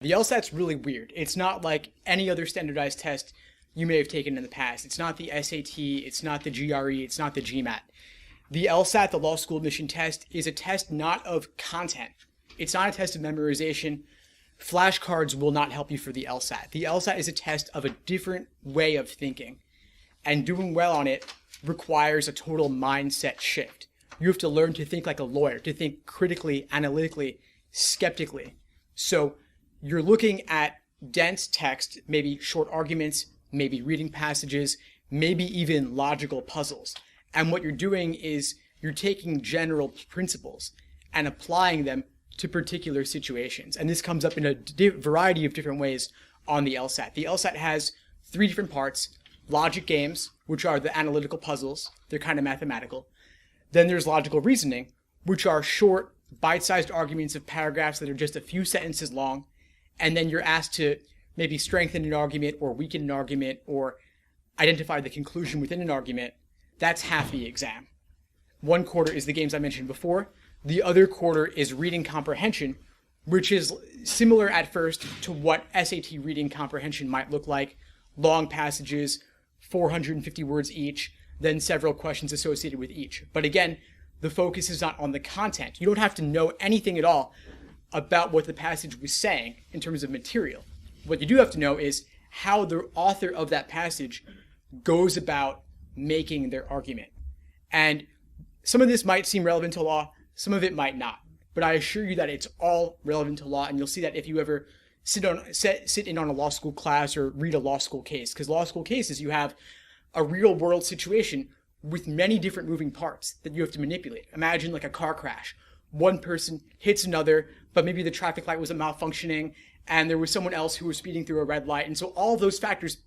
The LSAT's really weird. It's not like any other standardized test you may have taken in the past. It's not the SAT, it's not the GRE, it's not the GMAT. The LSAT, the Law School Admission Test, is a test not of content. It's not a test of memorization. Flashcards will not help you for the LSAT. The LSAT is a test of a different way of thinking. And doing well on it requires a total mindset shift. You have to learn to think like a lawyer, to think critically, analytically, skeptically. So you're looking at dense text, maybe short arguments, maybe reading passages, maybe even logical puzzles. And what you're doing is you're taking general principles and applying them to particular situations. And this comes up in a variety of different ways on the LSAT. The LSAT has 3 different parts: logic games, which are the analytical puzzles. They're kind of mathematical. Then there's logical reasoning, which are short, bite-sized arguments of paragraphs that are just a few sentences long. And then you're asked to maybe strengthen an argument or weaken an argument or identify the conclusion within an argument. That's half the exam. 1 quarter is the games I mentioned before. The other quarter is reading comprehension, which is similar at first to what SAT reading comprehension might look like. Long passages, 450 words each, then several questions associated with each. But again, the focus is not on the content. You don't have to know anything at all about what the passage was saying in terms of material. What you do have to know is how the author of that passage goes about making their argument. And some of this might seem relevant to law, some of it might not. But I assure you that it's all relevant to law, and you'll see that if you ever sit in on a law school class or read a law school case. Because law school cases, you have a real world situation with many different moving parts that you have to manipulate. Imagine like a car crash. One person hits another, but maybe the traffic light was malfunctioning and there was someone else who was speeding through a red light. And so all of those factors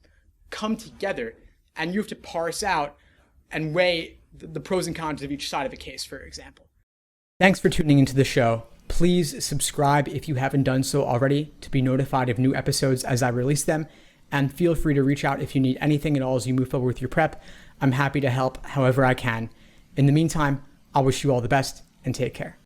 come together and you have to parse out and weigh the pros and cons of each side of a case, for example. Thanks for tuning into the show. Please subscribe if you haven't done so already to be notified of new episodes as I release them. And feel free to reach out if you need anything at all as you move forward with your prep. I'm happy to help however I can. In the meantime, I wish you all the best and take care.